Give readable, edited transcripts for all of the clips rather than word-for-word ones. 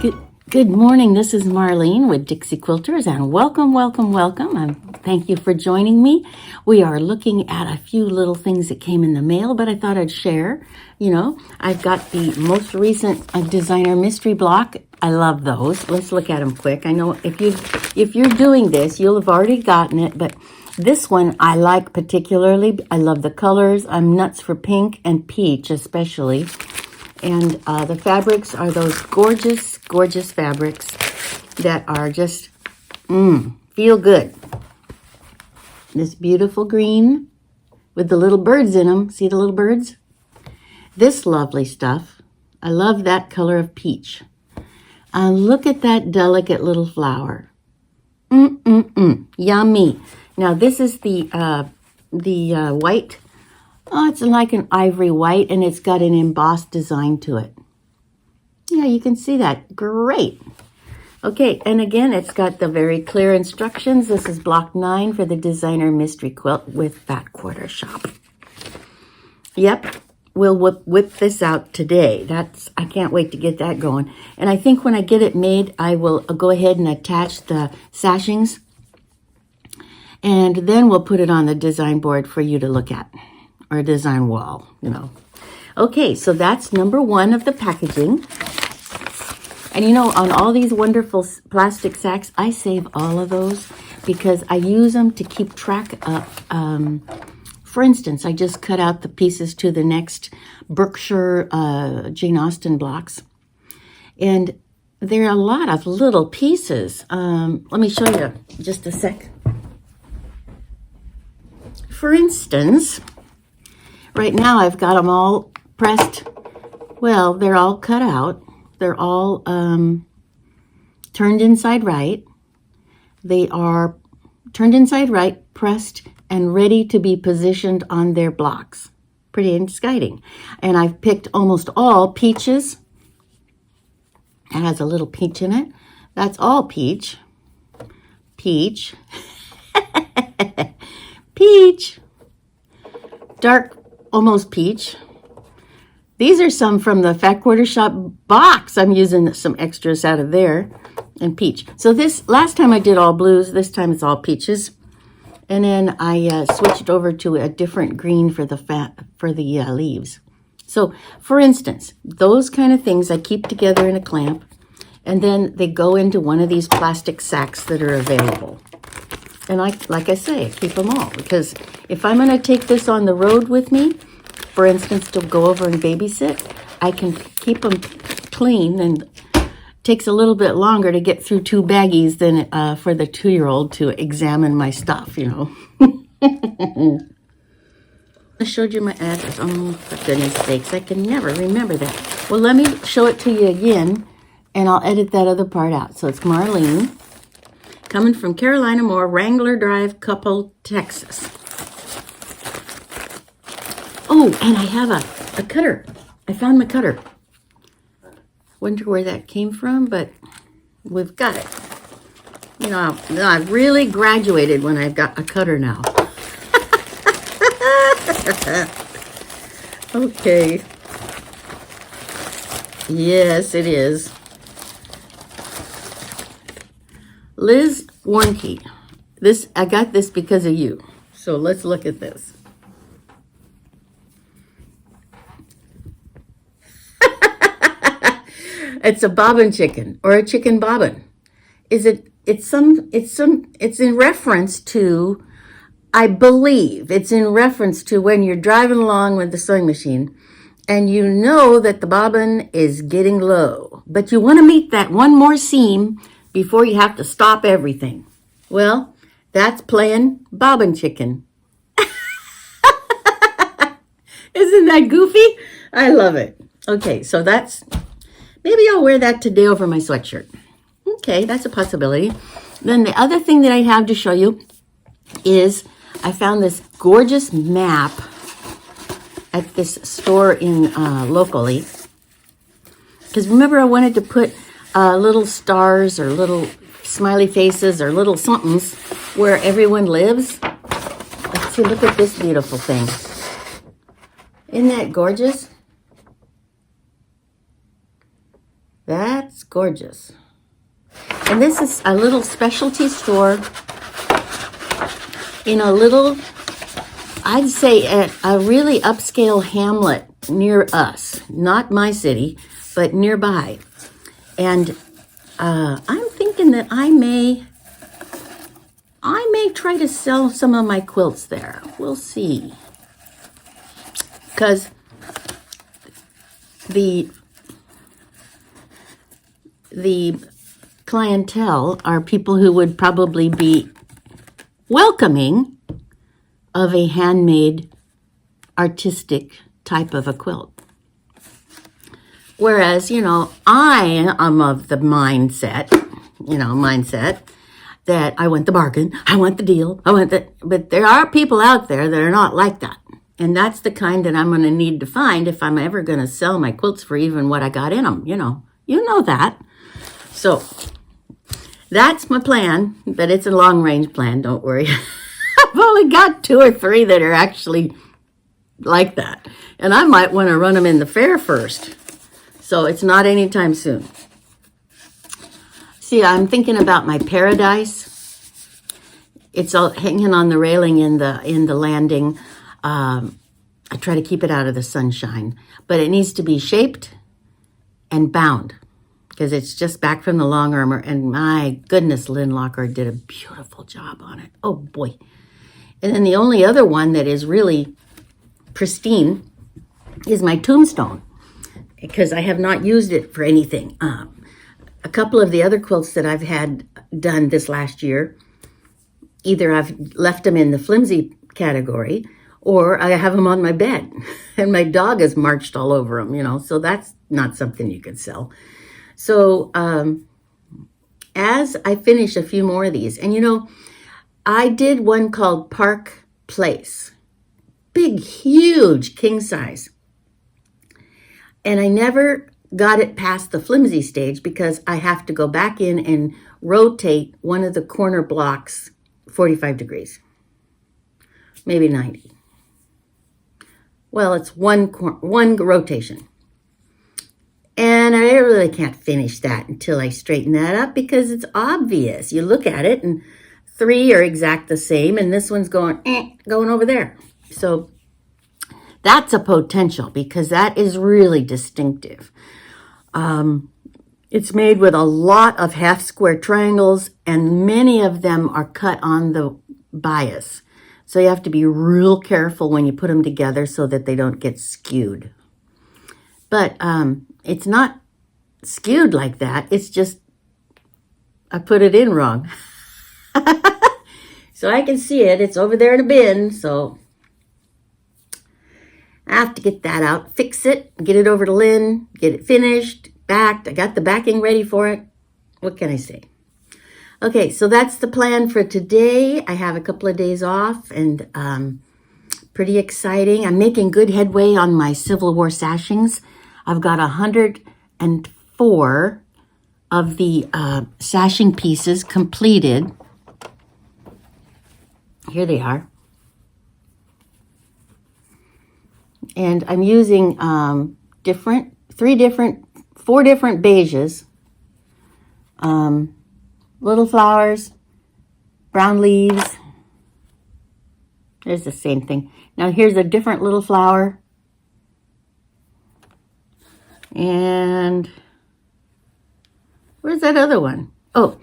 Good, good morning. This is Marlene with Dixie Quilters, and welcome. Thank you for joining me. We are looking at a few little things that came in the mail, but I thought I'd share. I've got the most recent designer mystery block. I love those. Let's look at them quick. I know if you're doing this, you'll have already gotten it, but this one I like particularly. I love the colors. I'm nuts for pink and peach especially. And the fabrics are those gorgeous, gorgeous fabrics that are just, feel good. This beautiful green with the little birds in them. See the little birds? This lovely stuff. I love that color of peach. Look at that delicate little flower. Yummy. Now this is the white. Oh, it's like an ivory white, and it's got an embossed design to it. Yeah, you can see that. Great. Okay, and again, it's got the very clear instructions. This is block 9 for the designer mystery quilt with fat quarter shop. Yep, we'll whip this out today. I can't wait to get that going. And I think when I get it made, I will go ahead and attach the sashings, and then we'll put it on the design board for you to look at. Or design wall, Okay, so that's number 1 of the packaging. And on all these wonderful plastic sacks, I save all of those because I use them to keep track of, for instance, I just cut out the pieces to the next Berkshire Jane Austen blocks. And there are a lot of little pieces. Let me show you just a sec. For instance, right now I've got them all pressed. Well, they're all cut out. They're all turned inside right. They are turned inside right, pressed, and ready to be positioned on their blocks. Pretty exciting. And I've picked almost all peaches. It has a little peach in it. That's all peach. Peach. Peach. Dark, almost peach. These are some from the Fat Quarter Shop box. I'm using some extras out of there. And peach. So this, last time I did all blues. This time it's all peaches. And then I switched over to a different green for the leaves. So, for instance, those kind of things I keep together in a clamp. And then they go into one of these plastic sacks that are available. And like I say, I keep them all. Because if I'm going to take this on the road with me, for instance, to go over and babysit, I can keep them clean, and it takes a little bit longer to get through 2 baggies than for the 2-year-old to examine my stuff, I showed you my address. Oh, for goodness sakes, I can never remember that. Well, let me show it to you again, and I'll edit that other part out. So it's Marlene, coming from Carolina Moore, Wrangler Drive, Couple, Texas. Oh, and I have a cutter. I found my cutter. Wonder where that came from, but we've got it. I've really graduated when I've got a cutter now. Okay. Yes, it is. Liz Warnke. I got this because of you. So let's look at this. It's a bobbin chicken or a chicken bobbin. It's in reference to, I believe it's in reference to when you're driving along with the sewing machine and you know that the bobbin is getting low, but you want to meet that one more seam before you have to stop everything. Well, that's playing bobbin chicken. Isn't that goofy? I love it. Okay, so maybe I'll wear that today over my sweatshirt. Okay, that's a possibility. Then the other thing that I have to show you is I found this gorgeous map at this store in locally. Because remember, I wanted to put little stars or little smiley faces or little somethings where everyone lives. Let's see, look at this beautiful thing. Isn't that gorgeous? That's gorgeous. And this is a little specialty store in a little, I'd say a really upscale hamlet near us. Not my city, but nearby. And I'm thinking that I may try to sell some of my quilts there. We'll see. Because the clientele are people who would probably be welcoming of a handmade, artistic type of a quilt. Whereas, I am of the mindset that I want the bargain, I want the deal, but there are people out there that are not like that. And that's the kind that I'm going to need to find if I'm ever going to sell my quilts for even what I got in them, You know that. So that's my plan, but it's a long-range plan, don't worry. I've only got 2 or 3 that are actually like that. And I might want to run them in the fair first. So it's not anytime soon. See, I'm thinking about my paradise. It's all hanging on the railing in the landing. I try to keep it out of the sunshine. But it needs to be shaped and bound, because it's just back from the long armor, and my goodness, Lynn Lockhart did a beautiful job on it. Oh boy. And then the only other one that is really pristine is my tombstone, because I have not used it for anything. A couple of the other quilts that I've had done this last year, either I've left them in the flimsy category, or I have them on my bed, and my dog has marched all over them, so that's not something you could sell. So as I finish a few more of these, and I did one called Park Place. Big, huge, king size. And I never got it past the flimsy stage because I have to go back in and rotate one of the corner blocks 45 degrees. Maybe 90. Well, it's one rotation. And I really can't finish that until I straighten that up, because it's obvious. You look at it and 3 are exact the same, and this one's going over there. So that's a potential, because that is really distinctive. It's made with a lot of half square triangles, and many of them are cut on the bias. So you have to be real careful when you put them together so that they don't get skewed. But it's not skewed like that. It's just I put it in wrong. So I can see it. It's over there in a bin. So I have to get that out, fix it, get it over to Lynn, get it finished, backed. I got the backing ready for it. What can I say? Okay, so that's the plan for today. I have a couple of days off, and pretty exciting. I'm making good headway on my Civil War sashings. I've got 104 of the sashing pieces completed. Here they are. And I'm using 4 different beiges. Little flowers, brown leaves. There's the same thing. Now here's a different little flower. And where's that other one? Oh,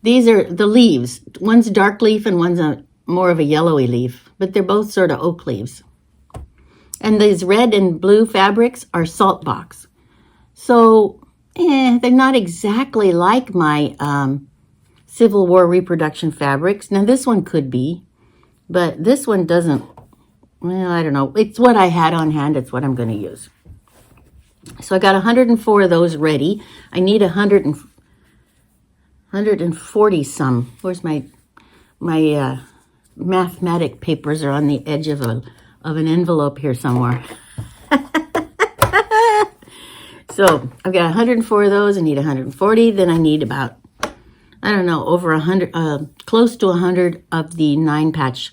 these are the leaves. One's dark leaf and one's more of a yellowy leaf, but they're both sort of oak leaves. And these red and blue fabrics are salt box. So, they're not exactly like my Civil War reproduction fabrics. Now this one could be, but this one doesn't. Well, I don't know. It's what I had on hand. It's what I'm going to use. So I got 104 of those ready. I need 140 some. Where's my mathematic papers are on the edge of an envelope here somewhere. So I've got 104 of those. I need 140. Then I need about, I don't know, over 100, close to 100 of the 9-patch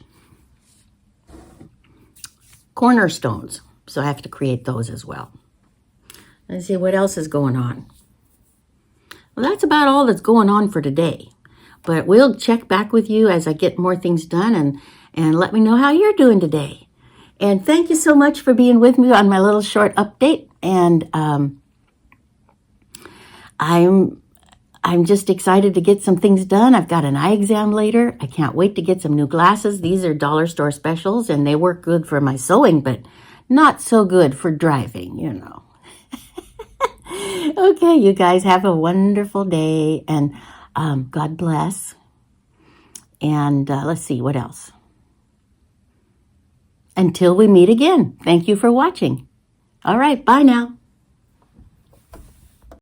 cornerstones. So I have to create those as well. Let's see what else is going on. Well, that's about all that's going on for today. But we'll check back with you as I get more things done and let me know how you're doing today. And thank you so much for being with me on my little short update. And I'm just excited to get some things done. I've got an eye exam later. I can't wait to get some new glasses. These are dollar store specials, and they work good for my sewing, but not so good for driving, you know. Okay, you guys have a wonderful day, and God bless. And let's see, what else? Until we meet again, thank you for watching. All right, bye now.